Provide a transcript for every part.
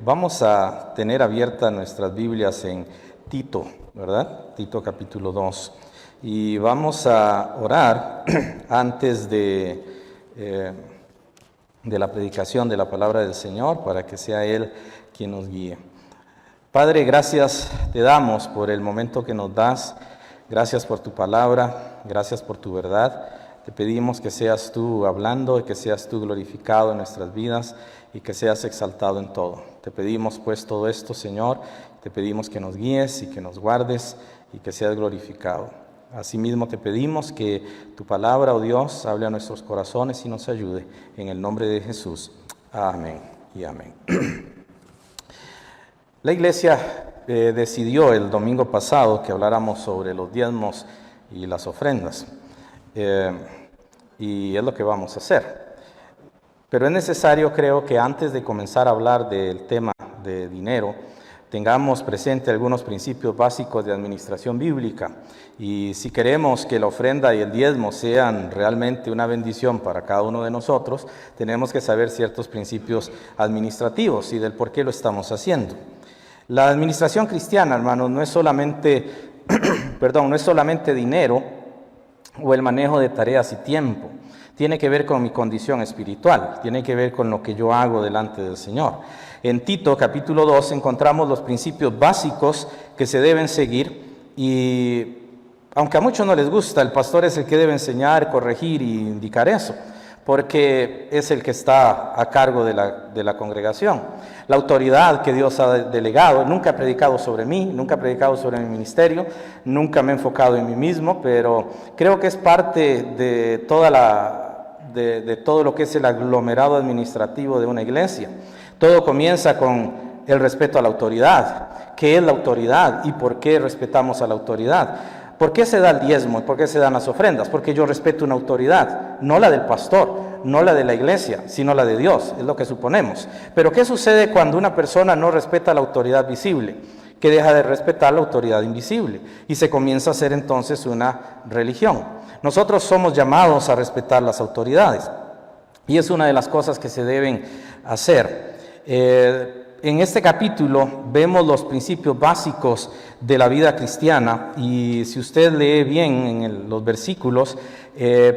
Vamos a tener abiertas nuestras Biblias en Tito, ¿verdad? Tito capítulo 2. Y vamos a orar antes de la predicación de la palabra del Señor para que sea Él quien nos guíe. Padre, gracias te damos por el momento que nos das. Gracias por tu palabra, gracias por tu verdad. Te pedimos que seas tú hablando y que seas tú glorificado en nuestras vidas y que seas exaltado en todo. Te pedimos pues todo esto, Señor. Te pedimos que nos guíes y que nos guardes y que seas glorificado. Asimismo te pedimos que tu palabra, oh Dios, hable a nuestros corazones y nos ayude. En el nombre de Jesús. Amén y amén. La iglesia decidió el domingo pasado que habláramos sobre los diezmos y las ofrendas. Y es lo que vamos a hacer. Pero es necesario, creo, que antes de comenzar a hablar del tema de dinero, tengamos presente algunos principios básicos de administración bíblica. Y si queremos que la ofrenda y el diezmo sean realmente una bendición para cada uno de nosotros, tenemos que saber ciertos principios administrativos y del por qué lo estamos haciendo. La administración cristiana, hermanos, no es solamente, no es solamente dinero o el manejo de tareas y tiempo. Tiene que ver con mi condición espiritual, tiene que ver con lo que yo hago delante del Señor. En Tito capítulo 2 encontramos los principios básicos que se deben seguir y aunque a muchos no les gusta, el pastor es el que debe enseñar, corregir y indicar eso, porque es el que está a cargo de la congregación. La autoridad que Dios ha delegado, nunca he predicado sobre mí, nunca he predicado sobre mi ministerio, nunca me he enfocado en mí mismo, pero creo que es parte de todo lo que es el aglomerado administrativo de una iglesia. Todo comienza con el respeto a la autoridad. ¿Qué es la autoridad y por qué respetamos a la autoridad? ¿Por qué se da el diezmo y por qué se dan las ofrendas? Porque yo respeto una autoridad, no la del pastor, no la de la iglesia, sino la de Dios, es lo que suponemos. Pero ¿qué sucede cuando una persona no respeta la autoridad visible? Que deja de respetar la autoridad invisible y se comienza a hacer entonces una religión. Nosotros somos llamados a respetar las autoridades y es una de las cosas que se deben hacer. En este capítulo vemos los principios básicos de la vida cristiana y si usted lee bien en los versículos,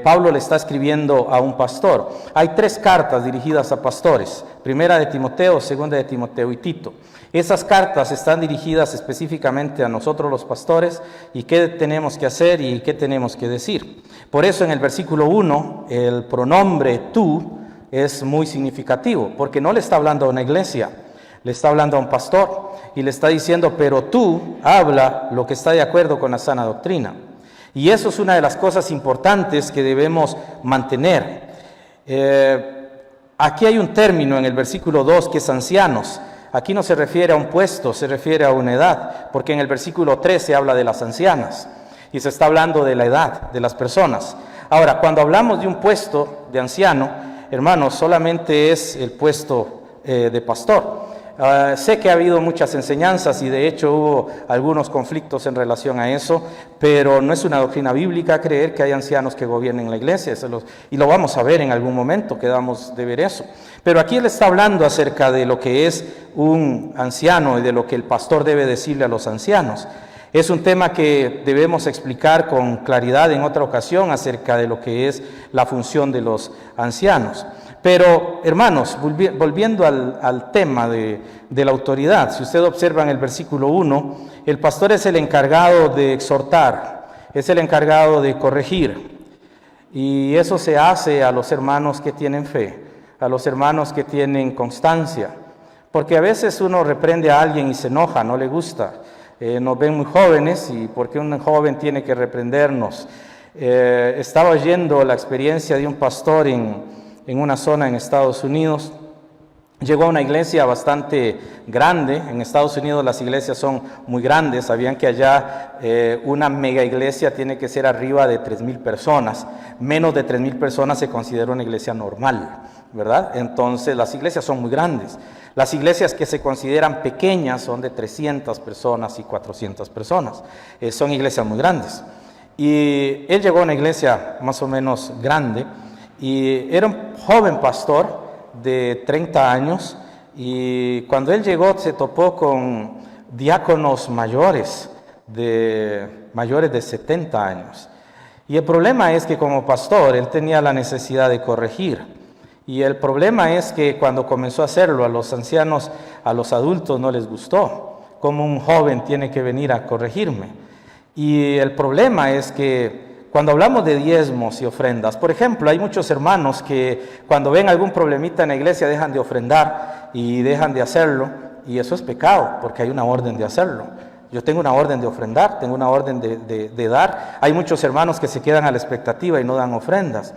Pablo le está escribiendo a un pastor. Hay 3 cartas dirigidas a pastores, primera de Timoteo, segunda de Timoteo y Tito. Esas cartas están dirigidas específicamente a nosotros los pastores y qué tenemos que hacer y qué tenemos que decir. Por eso en el versículo 1 el pronombre tú es muy significativo porque no le está hablando a una iglesia. Le está hablando a un pastor y le está diciendo, pero tú habla lo que está de acuerdo con la sana doctrina. Y eso es una de las cosas importantes que debemos mantener. Aquí hay un término en el versículo 2 que es ancianos. Aquí no se refiere a un puesto, se refiere a una edad, porque en el versículo 3 se habla de las ancianas y se está hablando de la edad de las personas. Ahora, cuando hablamos de un puesto de anciano, hermanos, solamente es el puesto de pastor. Sé que ha habido muchas enseñanzas y de hecho hubo algunos conflictos en relación a eso, pero no es una doctrina bíblica creer que hay ancianos que gobiernen la iglesia, y lo vamos a ver en algún momento, quedamos de ver eso. Pero aquí él está hablando acerca de lo que es un anciano y de lo que el pastor debe decirle a los ancianos. Es un tema que debemos explicar con claridad en otra ocasión acerca de lo que es la función de los ancianos. Pero, hermanos, volviendo al tema de la autoridad, si usted observa en el versículo 1, el pastor es el encargado de exhortar, es el encargado de corregir. Y eso se hace a los hermanos que tienen fe, a los hermanos que tienen constancia. Porque a veces uno reprende a alguien y se enoja, no le gusta. Nos ven muy jóvenes y ¿por qué un joven tiene que reprendernos? Estaba oyendo la experiencia de un pastor en una zona en Estados Unidos. Llegó a una iglesia bastante grande. En Estados Unidos las iglesias son muy grandes. Sabían que allá una mega iglesia tiene que ser arriba de 3,000 personas. Menos de 3,000 personas se considera una iglesia normal, ¿verdad? Entonces las iglesias son muy grandes. Las iglesias que se consideran pequeñas son de 300 personas y 400 personas. Son iglesias muy grandes. Y él llegó a una iglesia más o menos grande y era un joven pastor de 30 años Y cuando él llegó se topó con diáconos mayores de 70 años. Y el problema es que como pastor él tenía la necesidad de corregir. Y el problema es que cuando comenzó a hacerlo, a los ancianos, a los adultos no les gustó. Como un joven tiene que venir a corregirme. Y el problema es que cuando hablamos de diezmos y ofrendas, por ejemplo, hay muchos hermanos que cuando ven algún problemita en la iglesia dejan de ofrendar y dejan de hacerlo. Y eso es pecado, porque hay una orden de hacerlo. Yo tengo una orden de ofrendar, tengo una orden de dar. Hay muchos hermanos que se quedan a la expectativa y no dan ofrendas.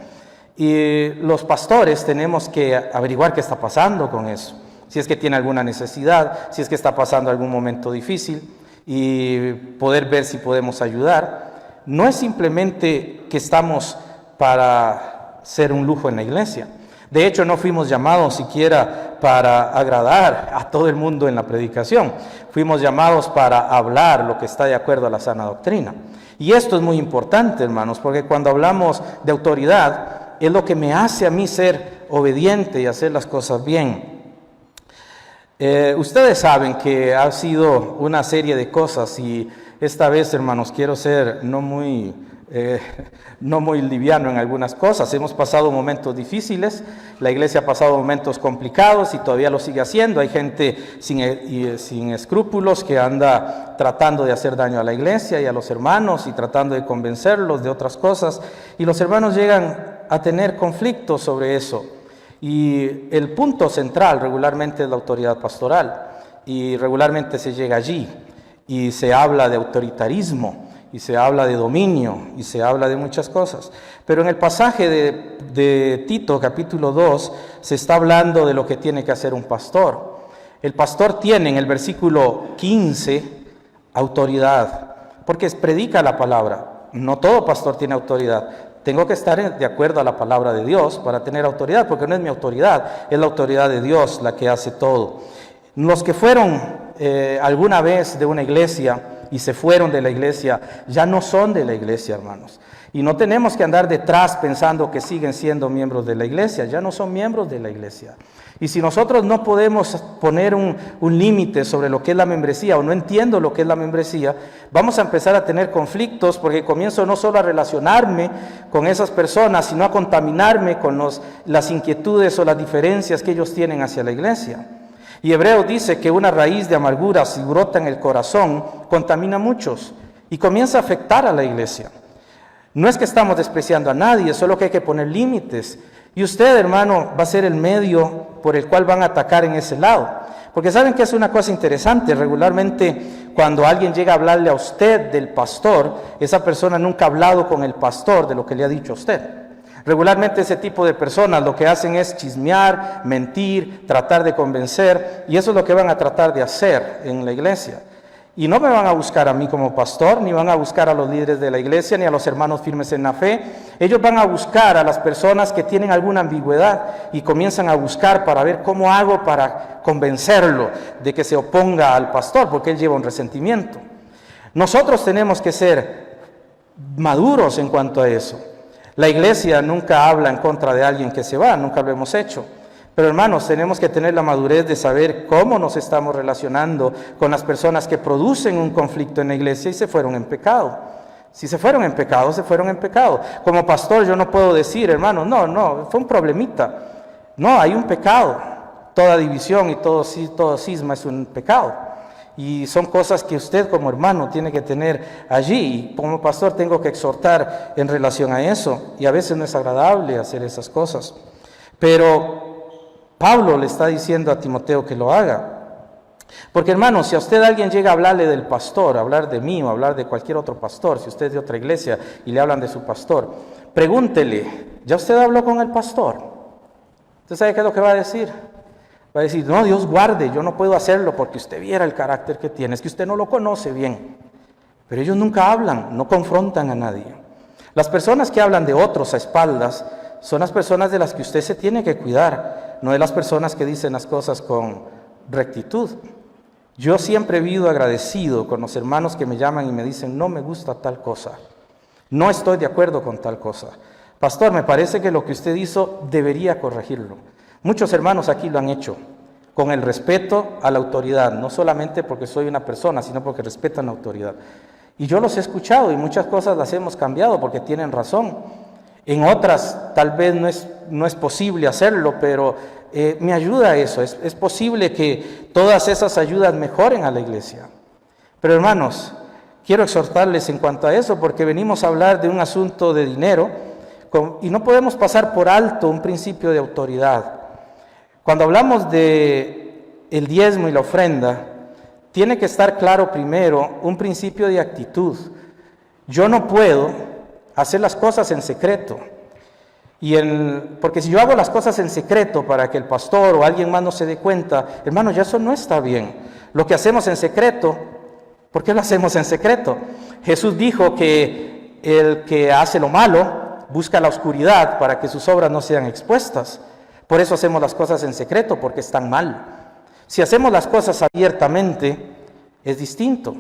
Y los pastores tenemos que averiguar qué está pasando con eso. Si es que tiene alguna necesidad, si es que está pasando algún momento difícil y poder ver si podemos ayudar. No es simplemente que estamos para ser un lujo en la iglesia. De hecho, no fuimos llamados siquiera para agradar a todo el mundo en la predicación. Fuimos llamados para hablar lo que está de acuerdo a la sana doctrina. Y esto es muy importante, hermanos, porque cuando hablamos de autoridad, es lo que me hace a mí ser obediente y hacer las cosas bien. Ustedes saben que ha sido una serie de cosas y esta vez, hermanos, quiero ser no muy liviano en algunas cosas. Hemos pasado momentos difíciles, la iglesia ha pasado momentos complicados y todavía lo sigue haciendo. Hay gente sin escrúpulos que anda tratando de hacer daño a la iglesia y a los hermanos y tratando de convencerlos de otras cosas. Y los hermanos llegan a tener conflictos sobre eso. Y el punto central regularmente es la autoridad pastoral. Y regularmente se llega allí y se habla de autoritarismo. Y se habla de dominio, y se habla de muchas cosas. Pero en el pasaje de Tito, capítulo 2, se está hablando de lo que tiene que hacer un pastor. El pastor tiene, en el versículo 15, autoridad, porque predica la palabra. No todo pastor tiene autoridad. Tengo que estar de acuerdo a la palabra de Dios para tener autoridad, porque no es mi autoridad, es la autoridad de Dios la que hace todo. Los que fueron alguna vez de una iglesia y se fueron de la iglesia, ya no son de la iglesia, hermanos. Y no tenemos que andar detrás pensando que siguen siendo miembros de la iglesia, ya no son miembros de la iglesia. Y si nosotros no podemos poner un límite sobre lo que es la membresía, o no entiendo lo que es la membresía, vamos a empezar a tener conflictos, porque comienzo no solo a relacionarme con esas personas, sino a contaminarme con las inquietudes o las diferencias que ellos tienen hacia la iglesia. Y Hebreos dice que una raíz de amargura, si brota en el corazón, contamina a muchos y comienza a afectar a la iglesia. No es que estamos despreciando a nadie, solo que hay que poner límites. Y usted, hermano, va a ser el medio por el cual van a atacar en ese lado. Porque saben que es una cosa interesante, regularmente cuando alguien llega a hablarle a usted del pastor, esa persona nunca ha hablado con el pastor de lo que le ha dicho a usted. Regularmente ese tipo de personas lo que hacen es chismear, mentir, tratar de convencer, y eso es lo que van a tratar de hacer en la iglesia. Y no me van a buscar a mí como pastor, ni van a buscar a los líderes de la iglesia, ni a los hermanos firmes en la fe. Ellos van a buscar a las personas que tienen alguna ambigüedad y comienzan a buscar para ver cómo hago para convencerlo de que se oponga al pastor, porque él lleva un resentimiento. Nosotros tenemos que ser maduros en cuanto a eso. La iglesia nunca habla en contra de alguien que se va, nunca lo hemos hecho. Pero hermanos, tenemos que tener la madurez de saber cómo nos estamos relacionando con las personas que producen un conflicto en la iglesia y se fueron en pecado. Si se fueron en pecado, se fueron en pecado. Como pastor yo no puedo decir, hermano, no, fue un problemita. No, hay un pecado. Toda división y todo cisma es un pecado. Y son cosas que usted como hermano tiene que tener allí. Y como pastor tengo que exhortar en relación a eso. Y a veces no es agradable hacer esas cosas. Pero Pablo le está diciendo a Timoteo que lo haga. Porque hermano, si a usted alguien llega a hablarle del pastor, a hablar de mí o a hablar de cualquier otro pastor, si usted es de otra iglesia y le hablan de su pastor, pregúntele, ¿ya usted habló con el pastor? ¿Usted sabe qué es lo que va a decir? Va a decir, no, Dios guarde, yo no puedo hacerlo porque usted viera el carácter que tiene, es que usted no lo conoce bien. Pero ellos nunca hablan, no confrontan a nadie. Las personas que hablan de otros a espaldas son las personas de las que usted se tiene que cuidar, no de las personas que dicen las cosas con rectitud. Yo siempre he vivido agradecido con los hermanos que me llaman y me dicen, no me gusta tal cosa, no estoy de acuerdo con tal cosa. Pastor, me parece que lo que usted hizo debería corregirlo. Muchos hermanos aquí lo han hecho. con el respeto a la autoridad, no solamente porque soy una persona, sino porque respetan la autoridad. Y yo los he escuchado y muchas cosas las hemos cambiado porque tienen razón. En otras tal vez no es posible hacerlo, pero me ayuda eso. Es posible que todas esas ayudas mejoren a la iglesia. Pero hermanos, quiero exhortarles en cuanto a eso, porque venimos a hablar de un asunto de dinero y no podemos pasar por alto un principio de autoridad. Cuando hablamos de el diezmo y la ofrenda, tiene que estar claro primero un principio de actitud. Yo no puedo hacer las cosas en secreto. Porque si yo hago las cosas en secreto para que el pastor o alguien más no se dé cuenta, hermano, ya eso no está bien. Lo que hacemos en secreto, ¿por qué lo hacemos en secreto? Jesús dijo que el que hace lo malo busca la oscuridad para que sus obras no sean expuestas. Por eso hacemos las cosas en secreto, porque están mal. Si hacemos las cosas abiertamente, es distinto.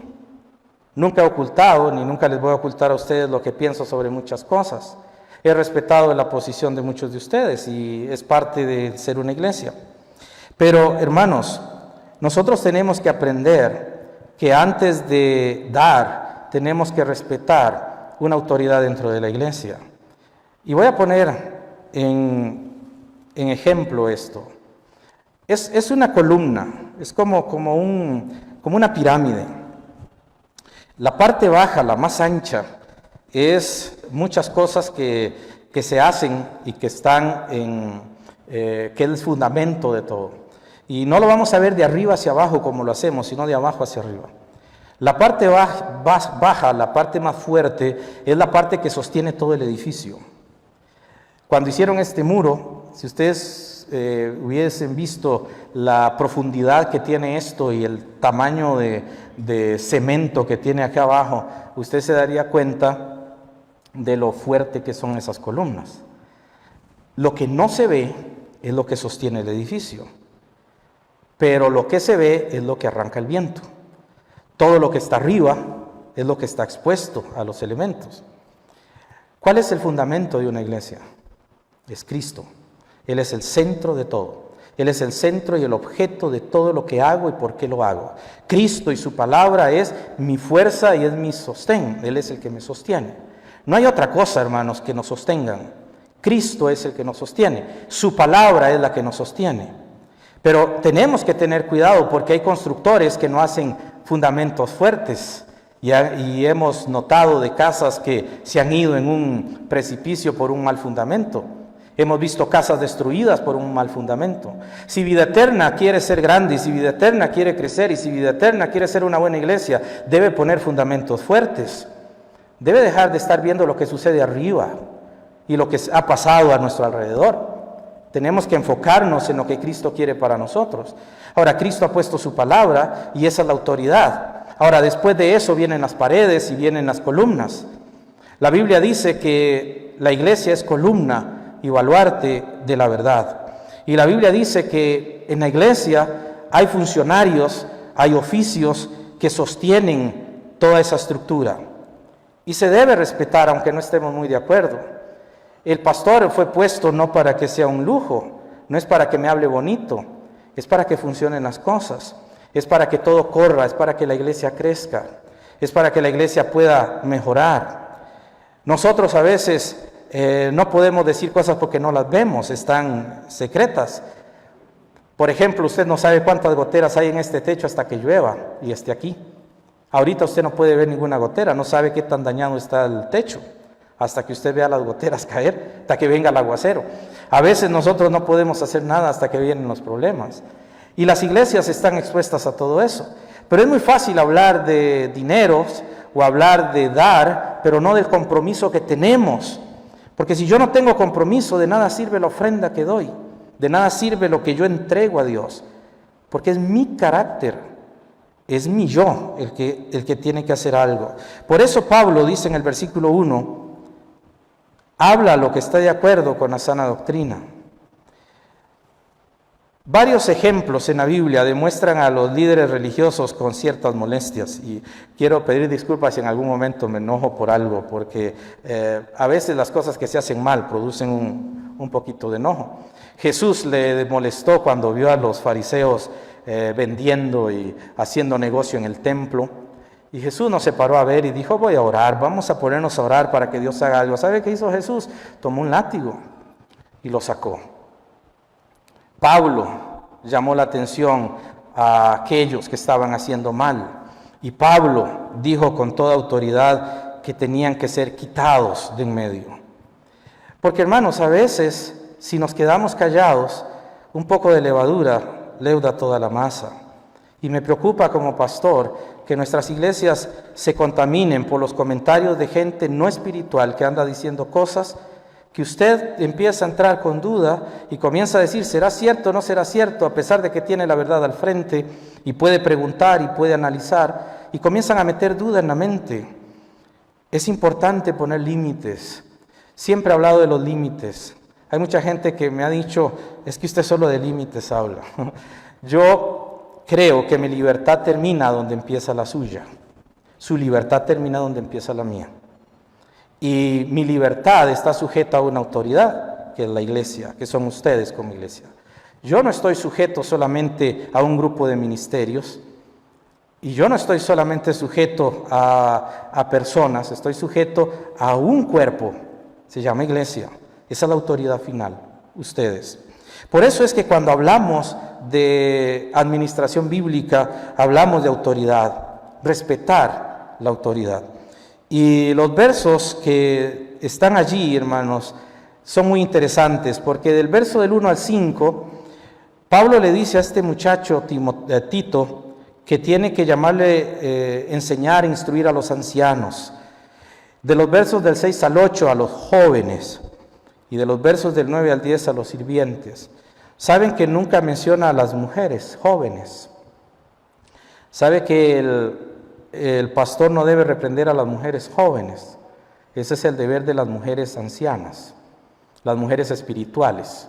Nunca he ocultado, ni nunca les voy a ocultar a ustedes lo que pienso sobre muchas cosas. He respetado la posición de muchos de ustedes y es parte de ser una iglesia. Pero, hermanos, nosotros tenemos que aprender que antes de dar, tenemos que respetar una autoridad dentro de la iglesia. Y voy a poner en ejemplo esto. Es una columna, es como una pirámide. La parte baja, la más ancha, es muchas cosas que se hacen y que están que es el fundamento de todo. Y no lo vamos a ver de arriba hacia abajo como lo hacemos, sino de abajo hacia arriba. La parte baja, la parte más fuerte, es la parte que sostiene todo el edificio. Cuando hicieron este muro, si ustedes hubiesen visto la profundidad que tiene esto y el tamaño de cemento que tiene acá abajo, usted se daría cuenta de lo fuerte que son esas columnas. Lo que no se ve es lo que sostiene el edificio, pero lo que se ve es lo que arranca el viento. Todo lo que está arriba es lo que está expuesto a los elementos. ¿Cuál es el fundamento de una iglesia? Es Cristo. Él es el centro de todo. Él es el centro y el objeto de todo lo que hago y por qué lo hago. Cristo y su palabra es mi fuerza y es mi sostén. Él es el que me sostiene. No hay otra cosa, hermanos, que nos sostengan. Cristo es el que nos sostiene. Su palabra es la que nos sostiene. Pero tenemos que tener cuidado porque hay constructores que no hacen fundamentos fuertes. Y hemos notado de casas que se han ido en un precipicio por un mal fundamento. Hemos visto casas destruidas por un mal fundamento. Si Vida Eterna quiere ser grande, y si Vida Eterna quiere crecer, y si Vida Eterna quiere ser una buena iglesia, debe poner fundamentos fuertes. Debe dejar de estar viendo lo que sucede arriba y lo que ha pasado a nuestro alrededor. Tenemos que enfocarnos en lo que Cristo quiere para nosotros. Ahora, Cristo ha puesto su palabra y esa es la autoridad. Ahora, después de eso vienen las paredes y vienen las columnas. La Biblia dice que la iglesia es columna y baluarte de la verdad. Y la Biblia dice que en la iglesia hay funcionarios, hay oficios que sostienen toda esa estructura. Y se debe respetar, aunque no estemos muy de acuerdo. El pastor fue puesto no para que sea un lujo, no es para que me hable bonito, es para que funcionen las cosas, es para que todo corra, es para que la iglesia crezca, es para que la iglesia pueda mejorar. Nosotros a veces no podemos decir cosas porque no las vemos, están secretas. Por ejemplo, usted no sabe cuántas goteras hay en este techo hasta que llueva y esté aquí. Ahorita usted no puede ver ninguna gotera, no sabe qué tan dañado está el techo, hasta que usted vea las goteras caer, hasta que venga el aguacero. A veces nosotros no podemos hacer nada hasta que vienen los problemas. Y las iglesias están expuestas a todo eso. Pero es muy fácil hablar de dineros o hablar de dar, pero no del compromiso que tenemos. Porque si yo no tengo compromiso, de nada sirve la ofrenda que doy, de nada sirve lo que yo entrego a Dios, porque es mi carácter, es mi yo el que tiene que hacer algo. Por eso Pablo dice en el versículo 1, habla lo que está de acuerdo con la sana doctrina. Varios ejemplos en la Biblia demuestran a los líderes religiosos con ciertas molestias, y quiero pedir disculpas si en algún momento me enojo por algo, porque a veces las cosas que se hacen mal producen un poquito de enojo. Jesús le molestó cuando vio a los fariseos vendiendo y haciendo negocio en el templo. Y Jesús no se paró a ver y dijo, voy a orar, vamos a ponernos a orar para que Dios haga algo. ¿Sabe qué hizo Jesús? Tomó un látigo y lo sacó. Pablo llamó la atención a aquellos que estaban haciendo mal. Y Pablo dijo con toda autoridad que tenían que ser quitados de en medio. Porque hermanos, a veces, si nos quedamos callados, un poco de levadura leuda toda la masa. Y me preocupa como pastor que nuestras iglesias se contaminen por los comentarios de gente no espiritual que anda diciendo cosas que usted empieza a entrar con duda y comienza a decir, ¿será cierto o no será cierto? A pesar de que tiene la verdad al frente y puede preguntar y puede analizar, y comienzan a meter duda en la mente. Es importante poner límites. Siempre he hablado de los límites. Hay mucha gente que me ha dicho, es que usted solo de límites habla. Yo creo que mi libertad termina donde empieza la suya. Su libertad termina donde empieza la mía. Y mi libertad está sujeta a una autoridad, que es la iglesia, que son ustedes como iglesia. Yo no estoy sujeto solamente a un grupo de ministerios, y yo no estoy solamente sujeto a personas, estoy sujeto a un cuerpo, se llama iglesia. Esa es la autoridad final, ustedes. Por eso es que cuando hablamos de administración bíblica, hablamos de autoridad, respetar la autoridad. Y los versos que están allí, hermanos, son muy interesantes, porque del verso del 1 al 5, Pablo le dice a este muchacho Tito que tiene que llamarle, enseñar, instruir a los ancianos. De los versos del 6 al 8 a los jóvenes, y de los versos del 9 al 10 a los sirvientes. Saben que nunca menciona a las mujeres jóvenes. Sabe que el pastor no debe reprender a las mujeres jóvenes. Ese es el deber de las mujeres ancianas, las mujeres espirituales.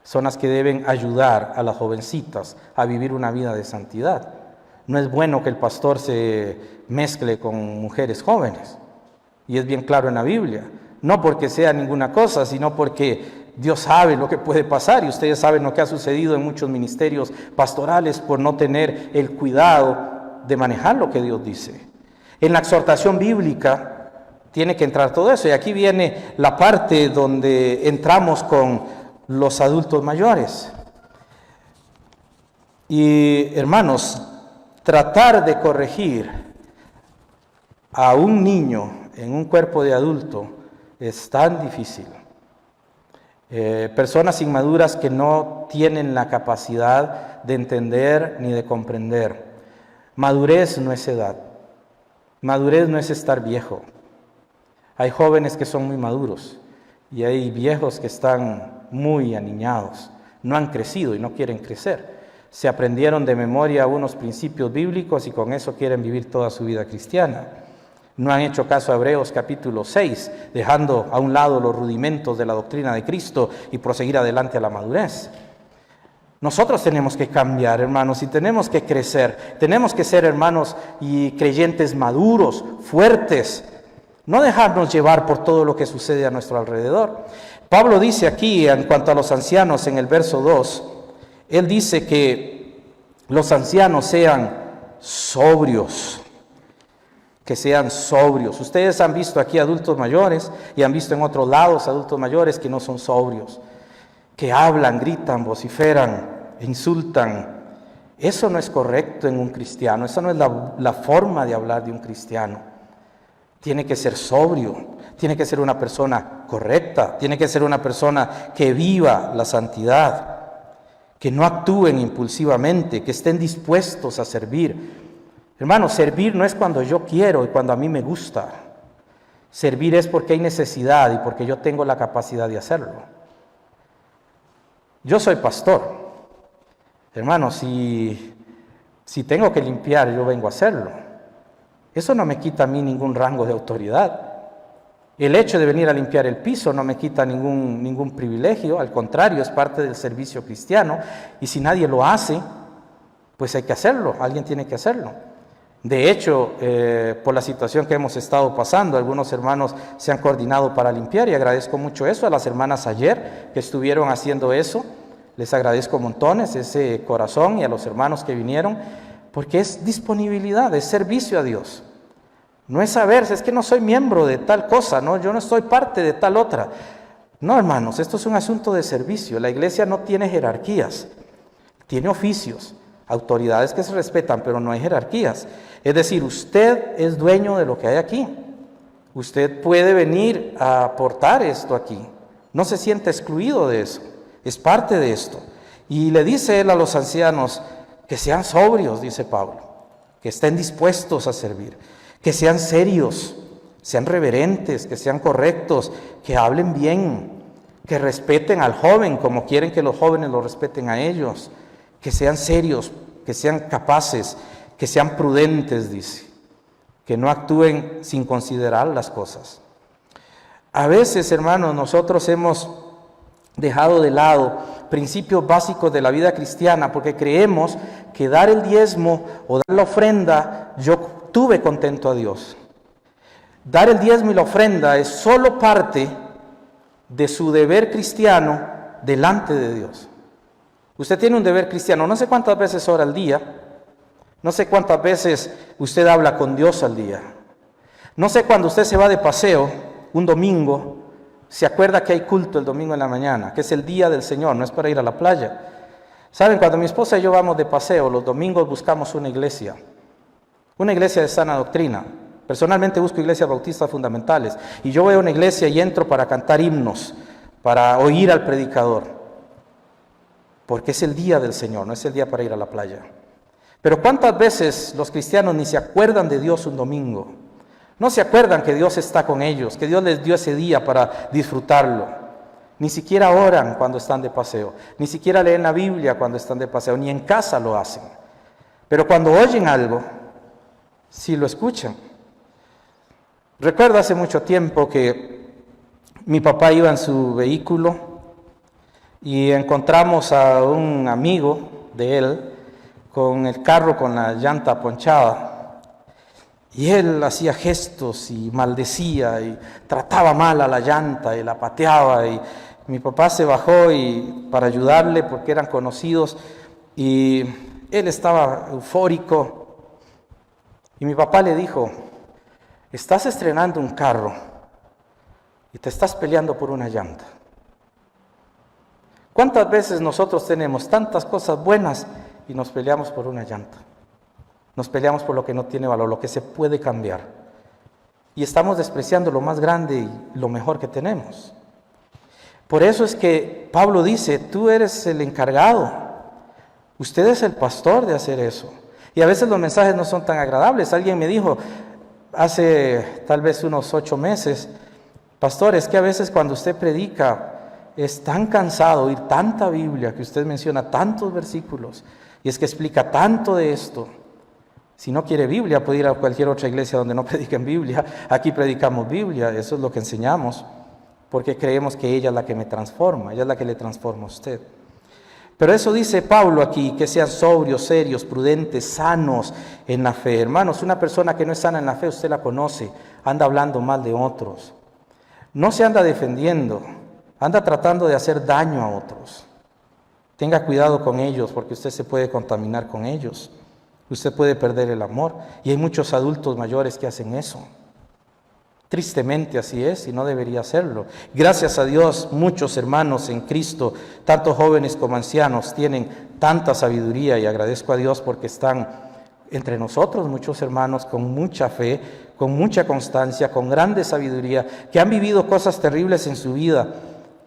Son las que deben ayudar a las jovencitas a vivir una vida de santidad. No es bueno que el pastor se mezcle con mujeres jóvenes. Y es bien claro en la Biblia. No porque sea ninguna cosa, sino porque Dios sabe lo que puede pasar. Y ustedes saben lo que ha sucedido en muchos ministerios pastorales por no tener el cuidado de manejar lo que Dios dice. En la exhortación bíblica tiene que entrar todo eso. Y aquí viene la parte donde entramos con los adultos mayores. Y hermanos, tratar de corregir a un niño en un cuerpo de adulto es tan difícil. Personas inmaduras que no tienen la capacidad de entender ni de comprender. Madurez no es edad. Madurez no es estar viejo. Hay jóvenes que son muy maduros y hay viejos que están muy aniñados. No han crecido y no quieren crecer. Se aprendieron de memoria unos principios bíblicos y con eso quieren vivir toda su vida cristiana. No han hecho caso a Hebreos capítulo 6, dejando a un lado los rudimentos de la doctrina de Cristo y proseguir adelante a la madurez. Nosotros tenemos que cambiar, hermanos, y tenemos que crecer. Tenemos que ser hermanos y creyentes maduros, fuertes. No dejarnos llevar por todo lo que sucede a nuestro alrededor. Pablo dice aquí, en cuanto a los ancianos, en el verso 2, él dice que los ancianos sean sobrios. Que sean sobrios. Ustedes han visto aquí adultos mayores y han visto en otros lados adultos mayores que no son sobrios, que hablan, gritan, vociferan, insultan. Eso no es correcto en un cristiano, esa no es la forma de hablar de un cristiano. Tiene que ser sobrio, tiene que ser una persona correcta, tiene que ser una persona que viva la santidad, que no actúen impulsivamente, que estén dispuestos a servir. Hermanos, servir no es cuando yo quiero y cuando a mí me gusta. Servir es porque hay necesidad y porque yo tengo la capacidad de hacerlo. Yo soy pastor. Hermanos, si tengo que limpiar, yo vengo a hacerlo. Eso no me quita a mí ningún rango de autoridad. El hecho de venir a limpiar el piso no me quita ningún privilegio. Al contrario, es parte del servicio cristiano. Y si nadie lo hace, pues hay que hacerlo. Alguien tiene que hacerlo. De hecho, por la situación que hemos estado pasando, algunos hermanos se han coordinado para limpiar y agradezco mucho eso a las hermanas ayer que estuvieron haciendo eso, Les agradezco montones ese corazón y a los hermanos que vinieron, porque es disponibilidad, es servicio a Dios. No es saberse, es que no soy miembro de tal cosa, no, yo no soy parte de tal otra. No, hermanos, esto es un asunto de servicio. La iglesia no tiene jerarquías, tiene oficios, autoridades que se respetan, pero no hay jerarquías. Es decir, usted es dueño de lo que hay aquí. Usted puede venir a aportar esto aquí. No se siente excluido de eso, es parte de esto. Y le dice él a los ancianos que sean sobrios, dice Pablo, que estén dispuestos a servir, que sean serios, sean reverentes, que sean correctos, que hablen bien, que respeten al joven como quieren que los jóvenes lo respeten a ellos, que sean serios, que sean capaces, que sean prudentes, dice, que no actúen sin considerar las cosas. A veces, hermanos, nosotros hemos dejado de lado principios básicos de la vida cristiana porque creemos que dar el diezmo o dar la ofrenda, yo tuve contento a Dios. Dar el diezmo y la ofrenda es solo parte de su deber cristiano delante de Dios. Usted tiene un deber cristiano, no sé cuántas veces ora al día, no sé cuántas veces usted habla con Dios al día, no sé cuando usted se va de paseo un domingo, se acuerda que hay culto el domingo en la mañana, que es el día del Señor, no es para ir a la playa. Saben, cuando mi esposa y yo vamos de paseo, los domingos buscamos una iglesia de sana doctrina. Personalmente busco iglesias bautistas fundamentales y yo voy a una iglesia y entro para cantar himnos, para oír al predicador, porque es el día del Señor, no es el día para ir a la playa. Pero ¿cuántas veces los cristianos ni se acuerdan de Dios un domingo? No se acuerdan que Dios está con ellos, que Dios les dio ese día para disfrutarlo. Ni siquiera oran cuando están de paseo, ni siquiera leen la Biblia cuando están de paseo, ni en casa lo hacen. Pero cuando oyen algo, sí lo escuchan. Recuerdo hace mucho tiempo que mi papá iba en su vehículo y encontramos a un amigo de él con el carro con la llanta ponchada. Y él hacía gestos y maldecía y trataba mal a la llanta y la pateaba. Y mi papá se bajó para ayudarle porque eran conocidos y él estaba eufórico. Y mi papá le dijo: estás estrenando un carro y te estás peleando por una llanta. ¿Cuántas veces nosotros tenemos tantas cosas buenas y nos peleamos por una llanta? Nos peleamos por lo que no tiene valor, lo que se puede cambiar. Y estamos despreciando lo más grande y lo mejor que tenemos. Por eso es que Pablo dice, tú eres el encargado. Usted es el pastor de hacer eso. Y a veces los mensajes no son tan agradables. Alguien me dijo hace tal vez unos 8 meses, pastor, es que a veces cuando usted predica es tan cansado oír tanta Biblia, que usted menciona tantos versículos, y es que explica tanto de esto. Si no quiere Biblia, puede ir a cualquier otra iglesia donde no prediquen Biblia. Aquí predicamos Biblia, eso es lo que enseñamos, porque creemos que ella es la que me transforma, ella es la que le transforma a usted. Pero eso dice Pablo aquí, que sean sobrios, serios, prudentes, sanos en la fe. Hermanos, una persona que no es sana en la fe, usted la conoce, anda hablando mal de otros. No se anda defendiendo, anda tratando de hacer daño a otros. Tenga cuidado con ellos, porque usted se puede contaminar con ellos. Usted puede perder el amor, y hay muchos adultos mayores que hacen eso. Tristemente así es, y no debería hacerlo. Gracias a Dios, muchos hermanos en Cristo, tanto jóvenes como ancianos, tienen tanta sabiduría, y agradezco a Dios porque están entre nosotros muchos hermanos con mucha fe, con mucha constancia, con grande sabiduría, que han vivido cosas terribles en su vida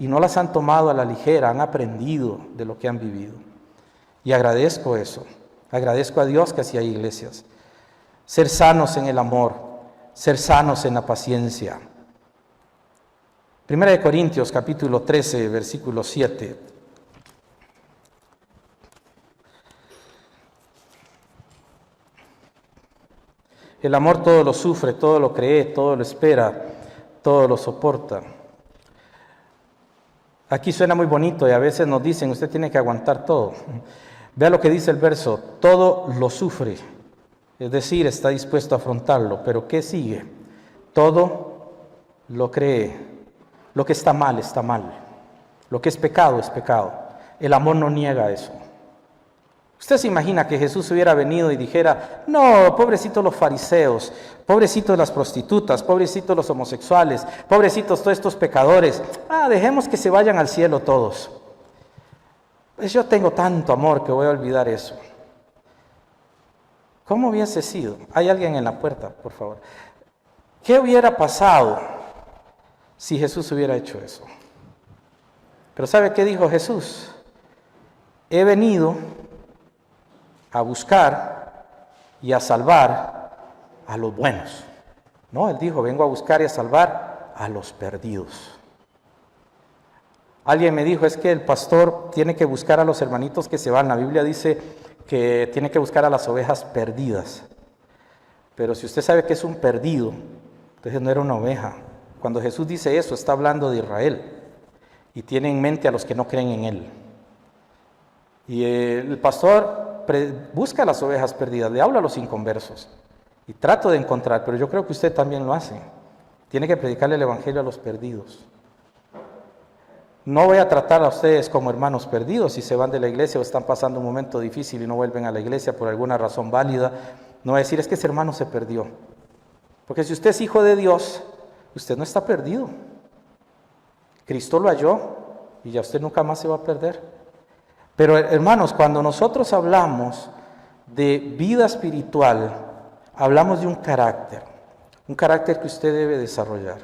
y no las han tomado a la ligera, han aprendido de lo que han vivido. Y agradezco eso. Agradezco a Dios que así hay iglesias. Ser sanos en el amor, ser sanos en la paciencia. 1 Corintios capítulo 13, versículo 7. El amor todo lo sufre, todo lo cree, todo lo espera, todo lo soporta. Aquí suena muy bonito y a veces nos dicen, usted tiene que aguantar todo. Vea lo que dice el verso, todo lo sufre, es decir, está dispuesto a afrontarlo, pero ¿qué sigue? Todo lo cree, lo que está mal, lo que es pecado, El amor no niega eso. Usted se imagina que Jesús hubiera venido y dijera, no, pobrecitos los fariseos, pobrecitos las prostitutas, pobrecitos los homosexuales, pobrecitos todos estos pecadores, dejemos que se vayan al cielo todos. Pues yo tengo tanto amor que voy a olvidar eso. ¿Cómo hubiese sido? Hay alguien en la puerta, por favor. ¿Qué hubiera pasado si Jesús hubiera hecho eso? Pero ¿sabe qué dijo Jesús? He venido a buscar y a salvar a los buenos. No, él dijo, vengo a buscar y a salvar a los perdidos. Alguien me dijo, es que el pastor tiene que buscar a los hermanitos que se van. La Biblia dice que tiene que buscar a las ovejas perdidas. Pero si usted sabe que es un perdido, entonces no era una oveja. Cuando Jesús dice eso, está hablando de Israel y tiene en mente a los que no creen en él. Y el pastor busca a las ovejas perdidas, le habla a los inconversos y trato de encontrar, pero yo creo que usted también lo hace. Tiene que predicarle el evangelio a los perdidos. No voy a tratar a ustedes como hermanos perdidos si se van de la iglesia o están pasando un momento difícil y no vuelven a la iglesia por alguna razón válida. No voy a decir, es que ese hermano se perdió. Porque si usted es hijo de Dios, usted no está perdido. Cristo lo halló y ya usted nunca más se va a perder. Pero hermanos, cuando nosotros hablamos de vida espiritual, hablamos de un carácter que usted debe desarrollar.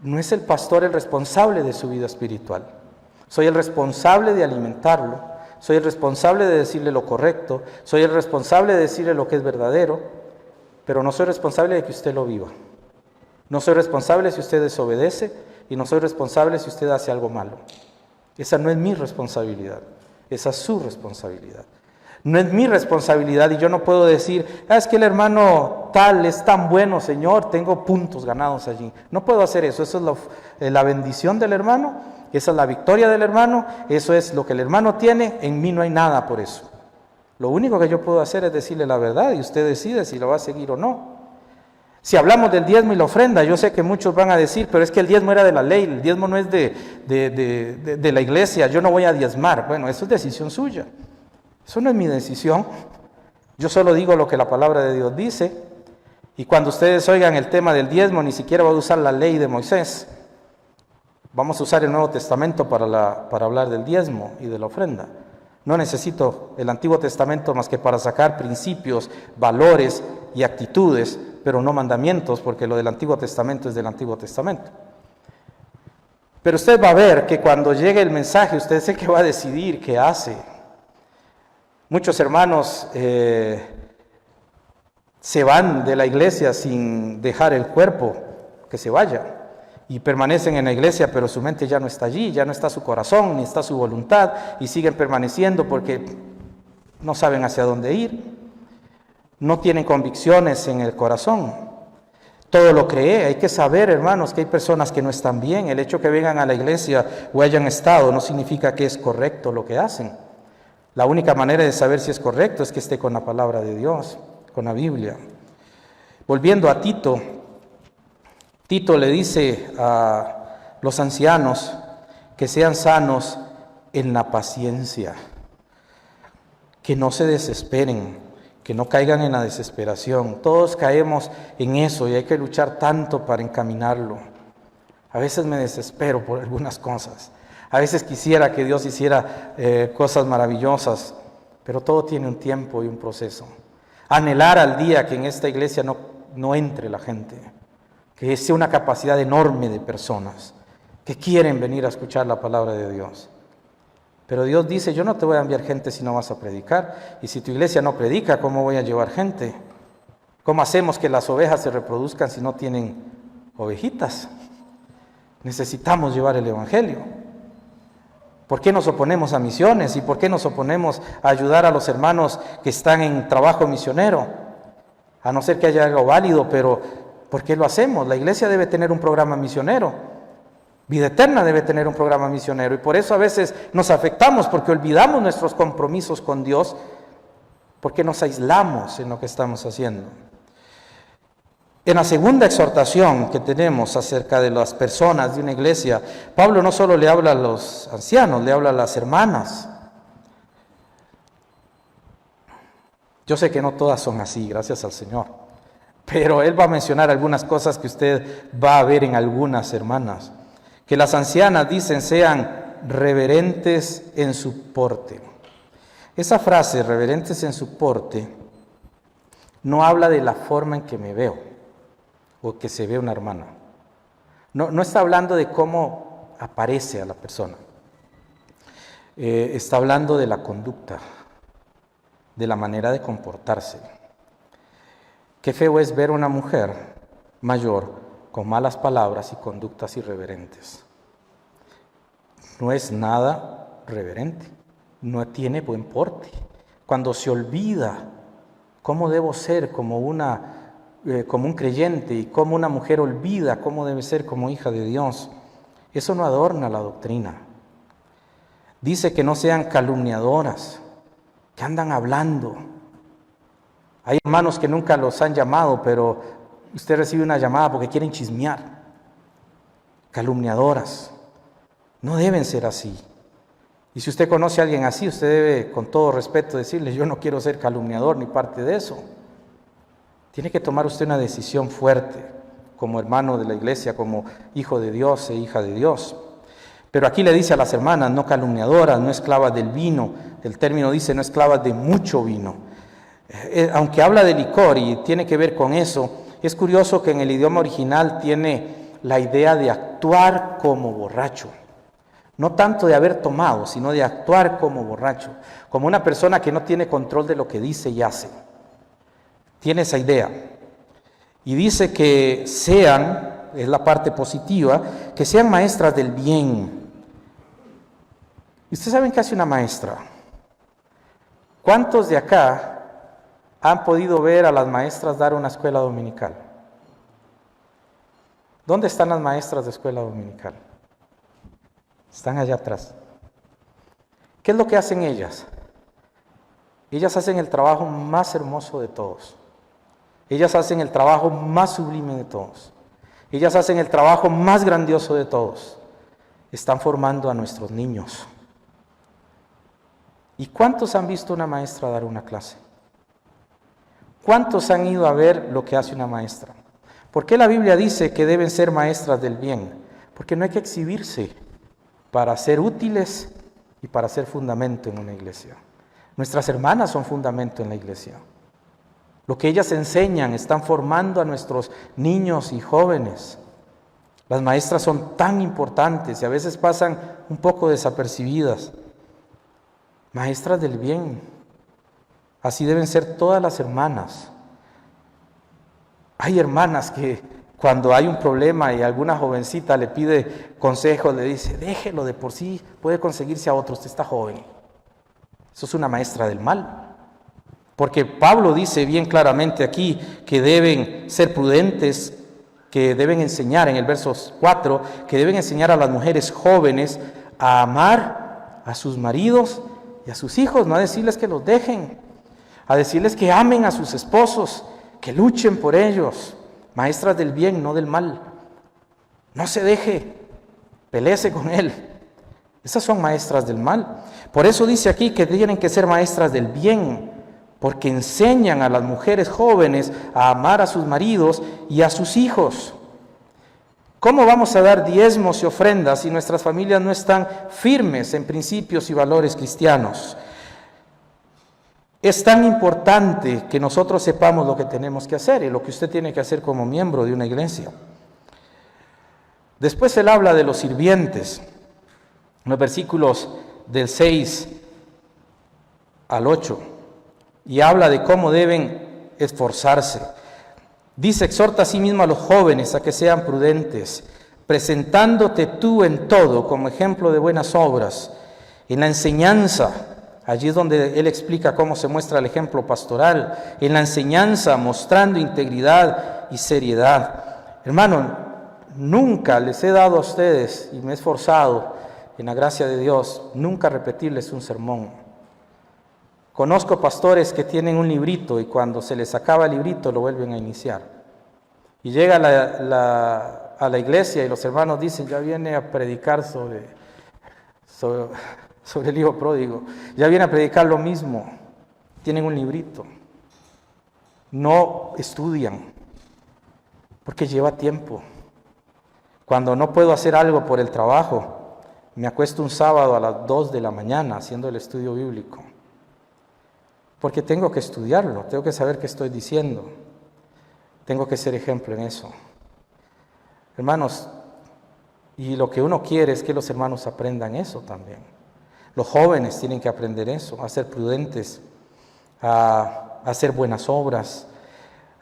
No es el pastor el responsable de su vida espiritual. Soy el responsable de alimentarlo, soy el responsable de decirle lo correcto, soy el responsable de decirle lo que es verdadero, pero no soy responsable de que usted lo viva. No soy responsable si usted desobedece y no soy responsable si usted hace algo malo. Esa no es mi responsabilidad. Esa es su responsabilidad. No es mi responsabilidad y yo no puedo decir, es que el hermano tal es tan bueno, Señor, tengo puntos ganados allí. No puedo hacer eso. Eso es la bendición del hermano, esa es la victoria del hermano, eso es lo que el hermano tiene, en mí no hay nada por eso. Lo único que yo puedo hacer es decirle la verdad y usted decide si lo va a seguir o no. Si hablamos del diezmo y la ofrenda, yo sé que muchos van a decir, pero es que el diezmo era de la ley, el diezmo no es de la iglesia, yo no voy a diezmar. Bueno, eso es decisión suya, eso no es mi decisión. Yo solo digo lo que la palabra de Dios dice, y cuando ustedes oigan el tema del diezmo, ni siquiera voy a usar la ley de Moisés. Vamos a usar el Nuevo Testamento para hablar del diezmo y de la ofrenda. No necesito el Antiguo Testamento más que para sacar principios, valores y actitudes, pero no mandamientos, porque lo del Antiguo Testamento es del Antiguo Testamento. Pero usted va a ver que cuando llegue el mensaje, usted es el que va a decidir qué hace. Muchos hermanos se van de la iglesia sin dejar el cuerpo que se vaya, y permanecen en la iglesia, pero su mente ya no está allí, ya no está su corazón, ni está su voluntad, y siguen permaneciendo porque no saben hacia dónde ir. No tienen convicciones en el corazón. Todo lo cree. Hay que saber, hermanos, que hay personas que no están bien. El hecho que vengan a la iglesia o hayan estado no significa que es correcto lo que hacen. La única manera de saber si es correcto es que esté con la palabra de Dios, con la Biblia. Volviendo a Tito, Tito le dice a los ancianos que sean sanos en la paciencia, que no se desesperen, que no caigan en la desesperación. Todos caemos en eso y hay que luchar tanto para encaminarlo. A veces me desespero por algunas cosas. A veces quisiera que Dios hiciera cosas maravillosas, pero todo tiene un tiempo y un proceso. Anhelar al día que en esta iglesia no entre la gente, que sea una capacidad enorme de personas que quieren venir a escuchar la palabra de Dios. Pero Dios dice, yo no te voy a enviar gente si no vas a predicar. Y si tu iglesia no predica, ¿cómo voy a llevar gente? ¿Cómo hacemos que las ovejas se reproduzcan si no tienen ovejitas? Necesitamos llevar el evangelio. ¿Por qué nos oponemos a misiones? ¿Y por qué nos oponemos a ayudar a los hermanos que están en trabajo misionero? A no ser que haya algo válido, pero ¿por qué lo hacemos? La iglesia debe tener un programa misionero. Vida Eterna debe tener un programa misionero y por eso a veces nos afectamos porque olvidamos nuestros compromisos con Dios, porque nos aislamos en lo que estamos haciendo. En la segunda exhortación que tenemos acerca de las personas de una iglesia, Pablo no solo le habla a los ancianos, le habla a las hermanas. Yo sé que no todas son así, gracias al Señor, pero él va a mencionar algunas cosas que usted va a ver en algunas hermanas. Que las ancianas, dicen, sean reverentes en su porte. Esa frase, reverentes en su porte, no habla de la forma en que me veo o que se ve una hermana. No está hablando de cómo aparece a la persona. Está hablando de la conducta, de la manera de comportarse. Qué feo es ver a una mujer mayor con malas palabras y conductas irreverentes. No es nada reverente, no tiene buen porte. Cuando se olvida cómo debo ser como un creyente y cómo una mujer olvida cómo debe ser como hija de Dios, eso no adorna la doctrina. Dice que no sean calumniadoras, que andan hablando. Hay hermanos que nunca los han llamado, pero usted recibe una llamada porque quieren chismear. Calumniadoras. No deben ser así. Y si usted conoce a alguien así, usted debe, con todo respeto, decirle: yo no quiero ser calumniador ni parte de eso. Tiene que tomar usted una decisión fuerte, como hermano de la iglesia, como hijo de Dios e hija de Dios. Pero aquí le dice a las hermanas: no calumniadoras, no esclavas del vino. El término dice: no esclavas de mucho vino. Aunque habla de licor y tiene que ver con eso, es curioso que en el idioma original tiene la idea de actuar como borracho. No tanto de haber tomado, sino de actuar como borracho, como una persona que no tiene control de lo que dice y hace. Tiene esa idea. Y dice que sean, es la parte positiva, que sean maestras del bien. ¿Y ustedes saben qué hace una maestra? ¿Cuántos de acá han podido ver a las maestras dar una escuela dominical? ¿Dónde están las maestras de escuela dominical? Están allá atrás. ¿Qué es lo que hacen ellas? Ellas hacen el trabajo más hermoso de todos. Ellas hacen el trabajo más sublime de todos. Ellas hacen el trabajo más grandioso de todos. Están formando a nuestros niños. ¿Y cuántos han visto una maestra dar una clase? ¿Cuántos han ido a ver lo que hace una maestra? ¿Por qué la Biblia dice que deben ser maestras del bien? Porque no hay que exhibirse para ser útiles y para ser fundamento en una iglesia. Nuestras hermanas son fundamento en la iglesia. Lo que ellas enseñan están formando a nuestros niños y jóvenes. Las maestras son tan importantes y a veces pasan un poco desapercibidas. Maestras del bien. Así deben ser todas las hermanas. Hay hermanas que cuando hay un problema y alguna jovencita le pide consejo, le dice: déjelo, de por sí puede conseguirse a otro, usted está joven. Eso es una maestra del mal. Porque Pablo dice bien claramente aquí que deben ser prudentes, que deben enseñar en el verso 4, que deben enseñar a las mujeres jóvenes a amar a sus maridos y a sus hijos, no a decirles que los dejen, a decirles que amen a sus esposos, que luchen por ellos. Maestras del bien, no del mal. No se deje, peléese con él. Esas son maestras del mal. Por eso dice aquí que tienen que ser maestras del bien, porque enseñan a las mujeres jóvenes a amar a sus maridos y a sus hijos. ¿Cómo vamos a dar diezmos y ofrendas si nuestras familias no están firmes en principios y valores cristianos? Es tan importante que nosotros sepamos lo que tenemos que hacer y lo que usted tiene que hacer como miembro de una iglesia. Después él habla de los sirvientes, en los versículos del 6 al 8, y habla de cómo deben esforzarse. Dice: exhorta a sí mismo a los jóvenes a que sean prudentes, presentándote tú en todo como ejemplo de buenas obras, en la enseñanza. Allí es donde él explica cómo se muestra el ejemplo pastoral, en la enseñanza, mostrando integridad y seriedad. Hermano, nunca les he dado a ustedes, y me he esforzado en la gracia de Dios, nunca repetirles un sermón. Conozco pastores que tienen un librito y cuando se les acaba el librito lo vuelven a iniciar. Y llega a la iglesia y los hermanos dicen, ya viene a predicar sobre el hijo pródigo. Ya viene a predicar lo mismo. Tienen un librito. No estudian, porque lleva tiempo. Cuando no puedo hacer algo por el trabajo, me acuesto un sábado a las 2 de la mañana haciendo el estudio bíblico. Porque tengo que estudiarlo, tengo que saber qué estoy diciendo. Tengo que ser ejemplo en eso. Hermanos, y lo que uno quiere es que los hermanos aprendan eso también. Los jóvenes tienen que aprender eso, a ser prudentes, a hacer buenas obras.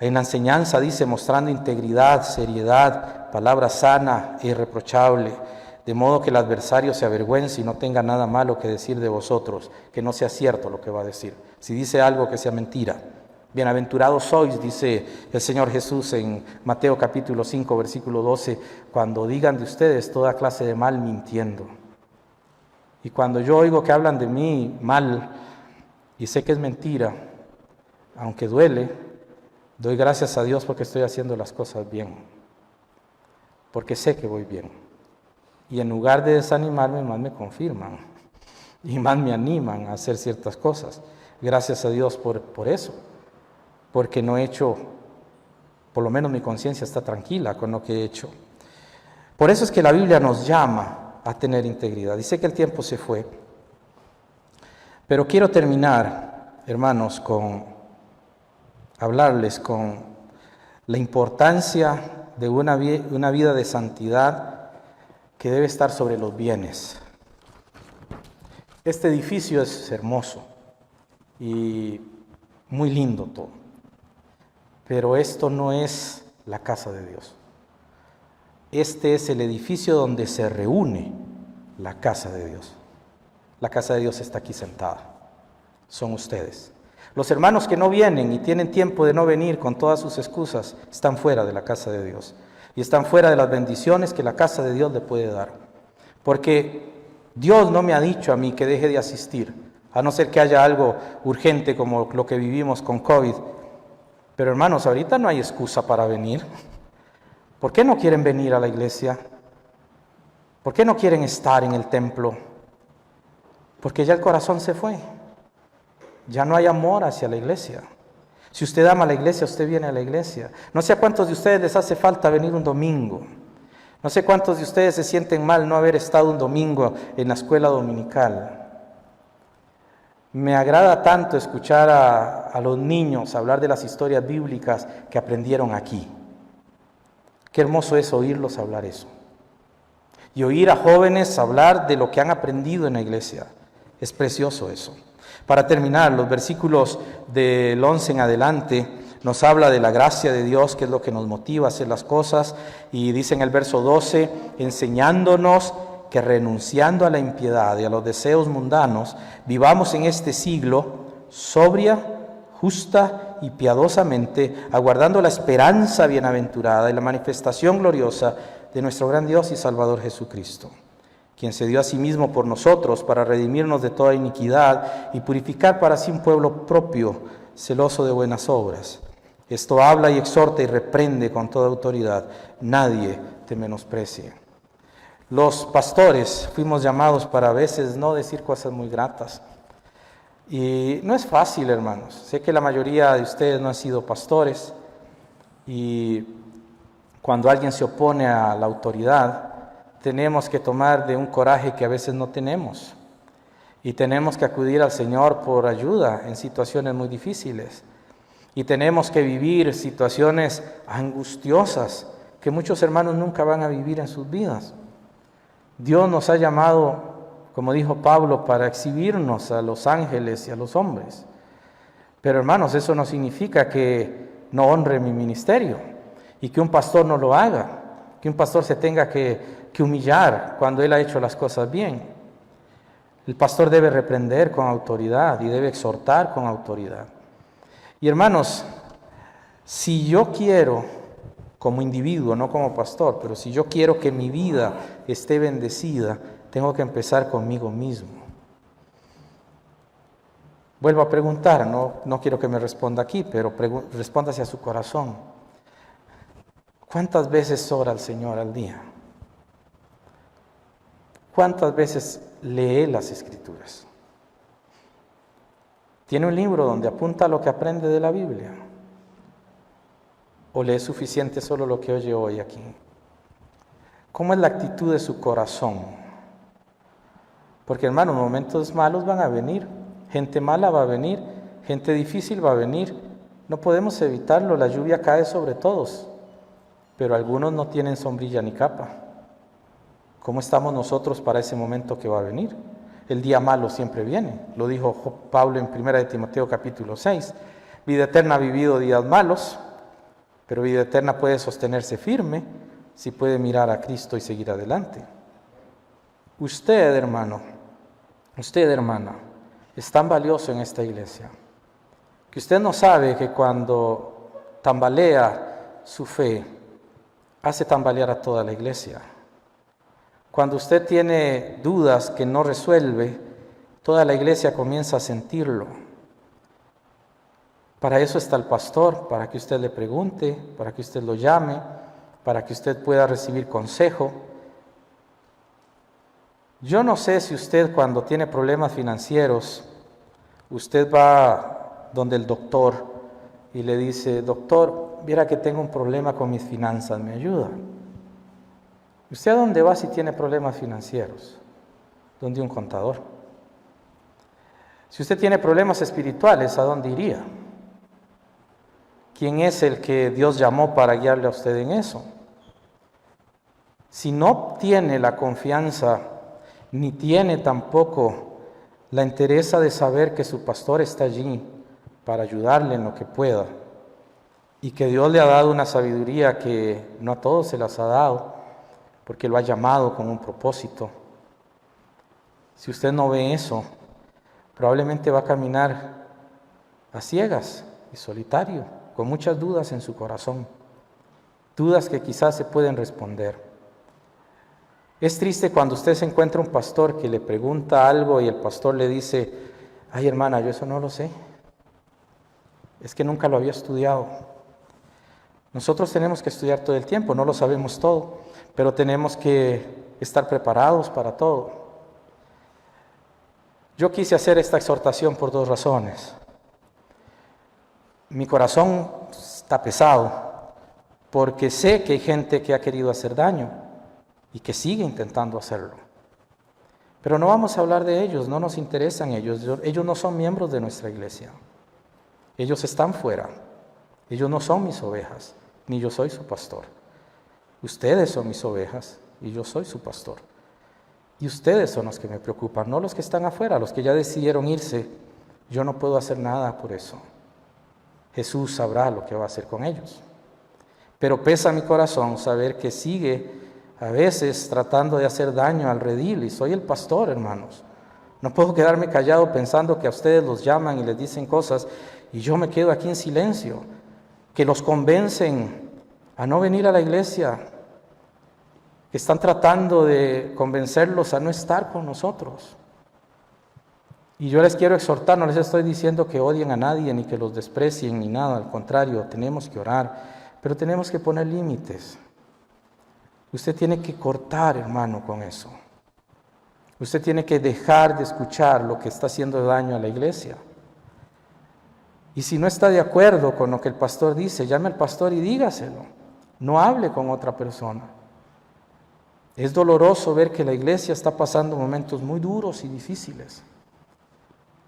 En la enseñanza dice, mostrando integridad, seriedad, palabra sana e irreprochable, de modo que el adversario se avergüence y no tenga nada malo que decir de vosotros, que no sea cierto lo que va a decir. Si dice algo, que sea mentira. Bienaventurados sois, dice el Señor Jesús en Mateo capítulo 5, versículo 12, cuando digan de ustedes toda clase de mal mintiendo. Y cuando yo oigo que hablan de mí mal y sé que es mentira, aunque duele, doy gracias a Dios porque estoy haciendo las cosas bien, porque sé que voy bien. Y en lugar de desanimarme, más me confirman y más me animan a hacer ciertas cosas. Gracias a Dios por eso, porque no he hecho, por lo menos mi conciencia está tranquila con lo que he hecho. Por eso es que la Biblia nos llama a tener integridad. Dice que el tiempo se fue, pero quiero terminar, hermanos, hablarles con la importancia de una vida de santidad que debe estar sobre los bienes. Este edificio es hermoso y muy lindo todo, pero esto no es la casa de Dios. Este es el edificio donde se reúne la casa de Dios. La casa de Dios está aquí sentada, son ustedes. Los hermanos que no vienen y tienen tiempo de no venir con todas sus excusas, están fuera de la casa de Dios. Y están fuera de las bendiciones que la casa de Dios le puede dar. Porque Dios no me ha dicho a mí que deje de asistir, a no ser que haya algo urgente como lo que vivimos con COVID. Pero hermanos, ahorita no hay excusa para venir. ¿Por qué no quieren venir a la iglesia? ¿Por qué no quieren estar en el templo? Porque ya el corazón se fue. Ya no hay amor hacia la iglesia. Si usted ama a la iglesia, usted viene a la iglesia. No sé a cuántos de ustedes les hace falta venir un domingo. No sé cuántos de ustedes se sienten mal no haber estado un domingo en la escuela dominical. Me agrada tanto escuchar a los niños hablar de las historias bíblicas que aprendieron aquí. Qué hermoso es oírlos hablar eso. Y oír a jóvenes hablar de lo que han aprendido en la iglesia. Es precioso eso. Para terminar, los versículos del 11 en adelante nos habla de la gracia de Dios, que es lo que nos motiva a hacer las cosas. Y dice en el verso 12, enseñándonos que renunciando a la impiedad y a los deseos mundanos, vivamos en este siglo sobria, justa y piadosamente, aguardando la esperanza bienaventurada y la manifestación gloriosa de nuestro gran Dios y Salvador Jesucristo, quien se dio a sí mismo por nosotros para redimirnos de toda iniquidad y purificar para sí un pueblo propio, celoso de buenas obras. Esto habla y exhorta y reprende con toda autoridad. Nadie te menosprecie. Los pastores fuimos llamados para a veces no decir cosas muy gratas. Y no es fácil, hermanos. Sé que la mayoría de ustedes no han sido pastores. Y cuando alguien se opone a la autoridad, tenemos que tomar de un coraje que a veces no tenemos. Y tenemos que acudir al Señor por ayuda en situaciones muy difíciles. Y tenemos que vivir situaciones angustiosas que muchos hermanos nunca van a vivir en sus vidas. Dios nos ha llamado, como dijo Pablo, para exhibirnos a los ángeles y a los hombres. Pero hermanos, eso no significa que no honre mi ministerio y que un pastor no lo haga, que un pastor se tenga que humillar cuando él ha hecho las cosas bien. El pastor debe reprender con autoridad y debe exhortar con autoridad. Y hermanos, si yo quiero, como individuo, no como pastor, pero si yo quiero que mi vida esté bendecida, tengo que empezar conmigo mismo. Vuelvo a preguntar, no quiero que me responda aquí, pero responda hacia su corazón. ¿Cuántas veces ora el Señor al día? ¿Cuántas veces lee las Escrituras? ¿Tiene un libro donde apunta lo que aprende de la Biblia? ¿O lee suficiente solo lo que oye hoy aquí? ¿Cómo es la actitud de su corazón? Porque hermano, momentos malos van a venir, gente mala va a venir, gente difícil va a venir. No podemos evitarlo, la lluvia cae sobre todos, pero algunos no tienen sombrilla ni capa. ¿Cómo estamos nosotros para ese momento que va a venir? El día malo siempre viene, lo dijo Pablo en 1 de Timoteo capítulo 6. Vida eterna ha vivido días malos, pero vida eterna puede sostenerse firme si puede mirar a Cristo y seguir adelante. Usted, hermano, usted, hermana, es tan valioso en esta iglesia que usted no sabe que cuando tambalea su fe, hace tambalear a toda la iglesia. Cuando usted tiene dudas que no resuelve, toda la iglesia comienza a sentirlo. Para eso está el pastor, para que usted le pregunte, para que usted lo llame, para que usted pueda recibir consejo. Yo no sé si usted cuando tiene problemas financieros, usted va donde el doctor y le dice, doctor, viera que tengo un problema con mis finanzas, ¿me ayuda? ¿Usted a dónde va si tiene problemas financieros? ¿Dónde un contador? Si usted tiene problemas espirituales, ¿a dónde iría? ¿Quién es el que Dios llamó para guiarle a usted en eso? Si no tiene la confianza, ni tiene tampoco la entereza de saber que su pastor está allí para ayudarle en lo que pueda, y que Dios le ha dado una sabiduría que no a todos se las ha dado, porque lo ha llamado con un propósito. Si usted no ve eso, probablemente va a caminar a ciegas y solitario, con muchas dudas en su corazón, dudas que quizás se pueden responder. Es triste cuando usted se encuentra un pastor que le pregunta algo y el pastor le dice, ay hermana, yo eso no lo sé, es que nunca lo había estudiado. Nosotros tenemos que estudiar todo el tiempo, no lo sabemos todo, pero tenemos que estar preparados para todo. Yo quise hacer esta exhortación por dos razones. Mi corazón está pesado porque sé que hay gente que ha querido hacer daño y que sigue intentando hacerlo. Pero no vamos a hablar de ellos, no nos interesan ellos. Ellos no son miembros de nuestra iglesia. Ellos están fuera. Ellos no son mis ovejas, ni yo soy su pastor. Ustedes son mis ovejas y yo soy su pastor. Y ustedes son los que me preocupan, no los que están afuera, los que ya decidieron irse. Yo no puedo hacer nada por eso. Jesús sabrá lo que va a hacer con ellos. Pero pesa mi corazón saber que sigue a veces tratando de hacer daño al redil, y soy el pastor, hermanos. No puedo quedarme callado pensando que a ustedes los llaman y les dicen cosas y yo me quedo aquí en silencio, que los convencen a no venir a la iglesia, que están tratando de convencerlos a no estar con nosotros. Y yo les quiero exhortar, no les estoy diciendo que odien a nadie ni que los desprecien ni nada, al contrario, tenemos que orar, pero tenemos que poner límites. Usted tiene que cortar, hermano, con eso. Usted tiene que dejar de escuchar lo que está haciendo daño a la iglesia. Y si no está de acuerdo con lo que el pastor dice, llame al pastor y dígaselo. No hable con otra persona. Es doloroso ver que la iglesia está pasando momentos muy duros y difíciles.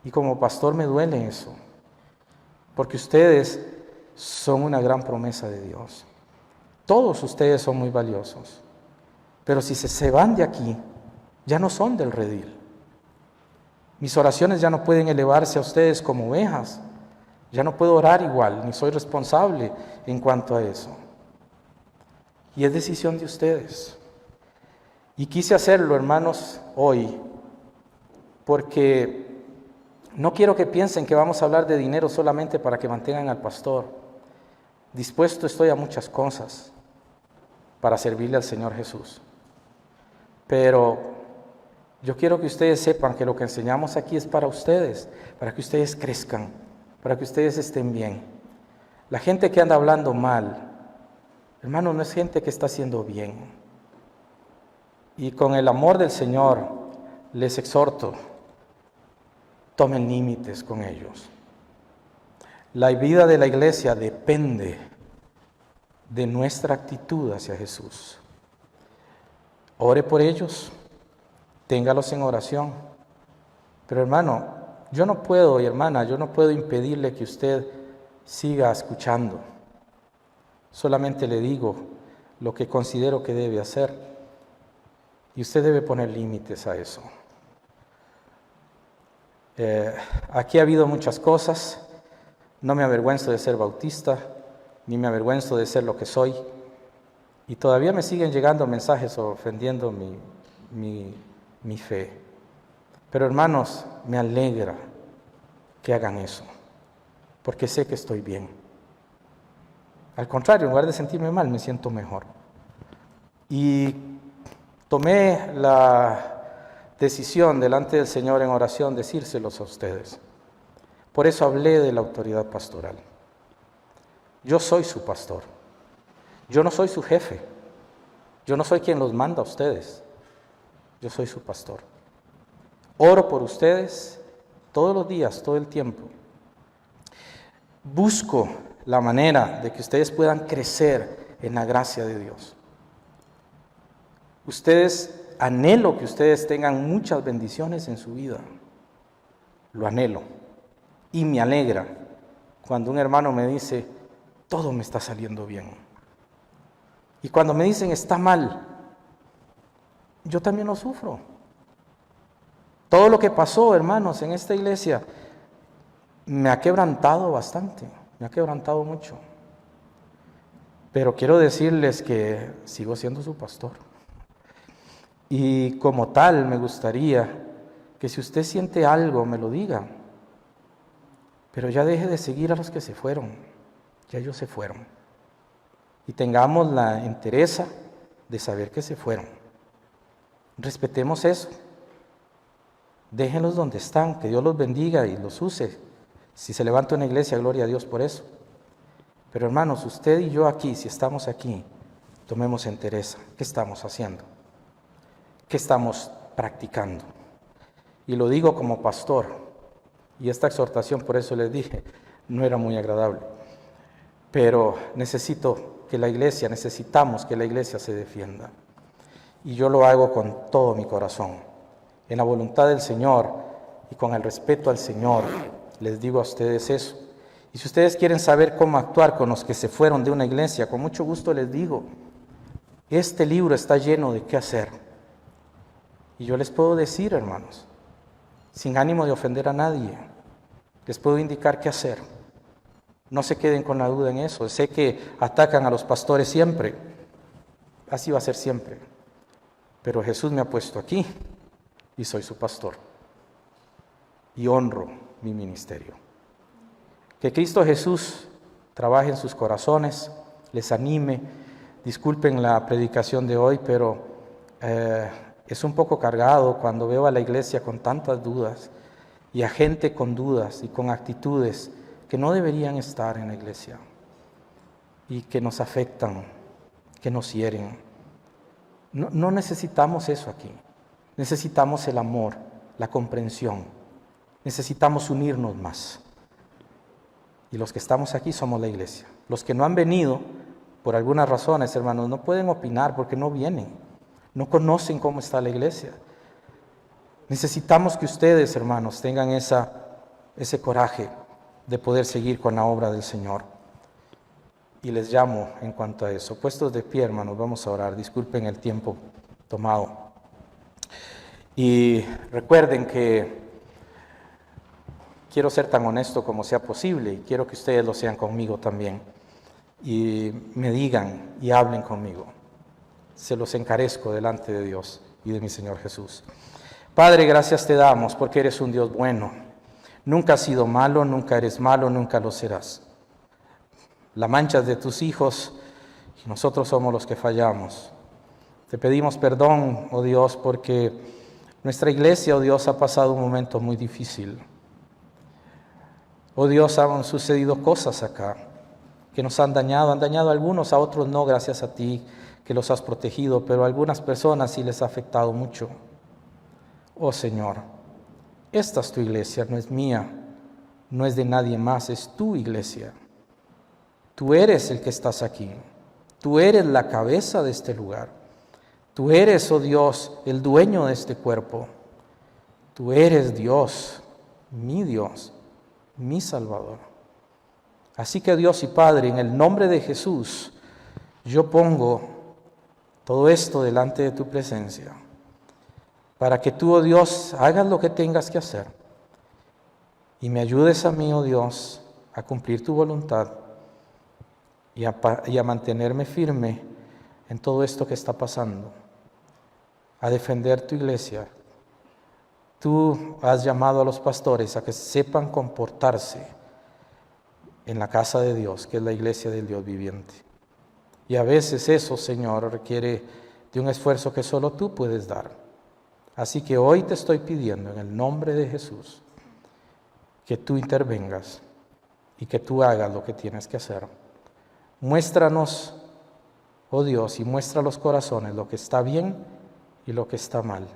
Y como pastor me duele eso, porque ustedes son una gran promesa de Dios. Todos ustedes son muy valiosos, pero si se van de aquí, ya no son del redil. Mis oraciones ya no pueden elevarse a ustedes como ovejas, ya no puedo orar igual, ni soy responsable en cuanto a eso. Y es decisión de ustedes. Y quise hacerlo, hermanos, hoy, porque no quiero que piensen que vamos a hablar de dinero solamente para que mantengan al pastor. Dispuesto estoy a muchas cosas para servirle al Señor Jesús. Pero yo quiero que ustedes sepan que lo que enseñamos aquí es para ustedes, para que ustedes crezcan, para que ustedes estén bien. La gente que anda hablando mal, Hermano, no es gente que está haciendo bien. Y con el amor del Señor les exhorto, tomen límites con ellos. La vida de la iglesia depende de nuestra actitud hacia Jesús. Ore por ellos, téngalos en oración. Pero hermano, yo no puedo, y hermana, yo no puedo impedirle que usted siga escuchando. Solamente le digo lo que considero que debe hacer. Y usted debe poner límites a eso. Aquí ha habido muchas cosas. No me avergüenzo de ser bautista, ni me avergüenzo de ser lo que soy. Y todavía me siguen llegando mensajes ofendiendo mi fe. Pero hermanos, me alegra que hagan eso, porque sé que estoy bien. Al contrario, en lugar de sentirme mal, me siento mejor. Y tomé la decisión delante del Señor en oración decírselos a ustedes. Por eso hablé de la autoridad pastoral. Yo soy su pastor. Yo no soy su jefe. Yo no soy quien los manda a ustedes. Yo soy su pastor. Oro por ustedes todos los días, todo el tiempo. Busco la manera de que ustedes puedan crecer en la gracia de Dios. Anhelo que ustedes tengan muchas bendiciones en su vida. Lo anhelo. Y me alegra cuando un hermano me dice, todo me está saliendo bien. Y cuando me dicen, está mal, yo también lo sufro. Todo lo que pasó, hermanos, en esta iglesia, me ha quebrantado bastante, me ha quebrantado mucho. Pero quiero decirles que sigo siendo su pastor. Y como tal, me gustaría que si usted siente algo, me lo diga. Pero ya deje de seguir a los que se fueron. Ya ellos se fueron. Y tengamos la entereza de saber que se fueron. Respetemos eso. Déjenlos donde están, que Dios los bendiga y los use. Si se levanta una iglesia, gloria a Dios por eso. Pero hermanos, usted y yo aquí, si estamos aquí, tomemos entereza. ¿Qué estamos haciendo? ¿Qué estamos practicando? Y lo digo como pastor. Y esta exhortación, por eso les dije, no era muy agradable. Pero necesitamos que la iglesia se defienda. Y yo lo hago con todo mi corazón. En la voluntad del Señor y con el respeto al Señor, les digo a ustedes eso. Y si ustedes quieren saber cómo actuar con los que se fueron de una iglesia, con mucho gusto les digo, este libro está lleno de qué hacer. Y yo les puedo decir, hermanos, sin ánimo de ofender a nadie, les puedo indicar qué hacer. No se queden con la duda en eso. Sé que atacan a los pastores siempre. Así va a ser siempre. Pero Jesús me ha puesto aquí y soy su pastor. Y honro mi ministerio. Que Cristo Jesús trabaje en sus corazones, les anime. Disculpen la predicación de hoy, pero es un poco cargado cuando veo a la iglesia con tantas dudas y a gente con dudas y con actitudes que no deberían estar en la iglesia y que nos afectan, que nos hieren. No necesitamos eso aquí. Necesitamos el amor, la comprensión. Necesitamos unirnos más. Y los que estamos aquí somos la iglesia. Los que no han venido, por algunas razones, hermanos, no pueden opinar porque no vienen. No conocen cómo está la iglesia. Necesitamos que ustedes, hermanos, tengan ese coraje de poder seguir con la obra del Señor. Y les llamo en cuanto a eso. Puestos de pie, hermanos, vamos a orar. Disculpen el tiempo tomado. Y recuerden que quiero ser tan honesto como sea posible y quiero que ustedes lo sean conmigo también. Y me digan y hablen conmigo. Se los encarezco delante de Dios y de mi Señor Jesús. Padre, gracias te damos porque eres un Dios bueno. Nunca has sido malo, nunca eres malo, nunca lo serás. La mancha es de tus hijos y nosotros somos los que fallamos. Te pedimos perdón, oh Dios, porque nuestra iglesia, oh Dios, ha pasado un momento muy difícil. Oh Dios, han sucedido cosas acá que nos han dañado a algunos, a otros no, gracias a ti que los has protegido, pero a algunas personas sí les ha afectado mucho. Oh Señor, esta es tu iglesia, no es mía, no es de nadie más, es tu iglesia. Tú eres el que estás aquí, tú eres la cabeza de este lugar, tú eres, oh Dios, el dueño de este cuerpo, tú eres Dios, mi Salvador. Así que Dios y Padre, en el nombre de Jesús, yo pongo todo esto delante de tu presencia, para que tú, oh Dios, hagas lo que tengas que hacer y me ayudes a mí, oh Dios, a cumplir tu voluntad y a mantenerme firme en todo esto que está pasando, a defender tu iglesia. Tú has llamado a los pastores a que sepan comportarse en la casa de Dios, que es la iglesia del Dios viviente. Y a veces eso, Señor, requiere de un esfuerzo que solo tú puedes dar. Así que hoy te estoy pidiendo en el nombre de Jesús que tú intervengas y que tú hagas lo que tienes que hacer. Muéstranos, oh Dios, y muestra a los corazones lo que está bien y lo que está mal.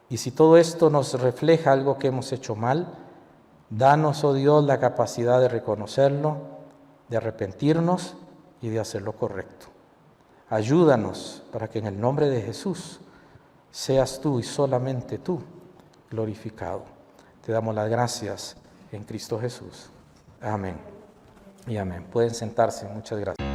Y si todo esto nos refleja algo que hemos hecho mal, danos, oh Dios, la capacidad de reconocerlo, de arrepentirnos y de hacer lo correcto. Ayúdanos para que en el nombre de Jesús seas tú y solamente tú glorificado. Te damos las gracias en Cristo Jesús. Amén y amén. Pueden sentarse. Muchas gracias.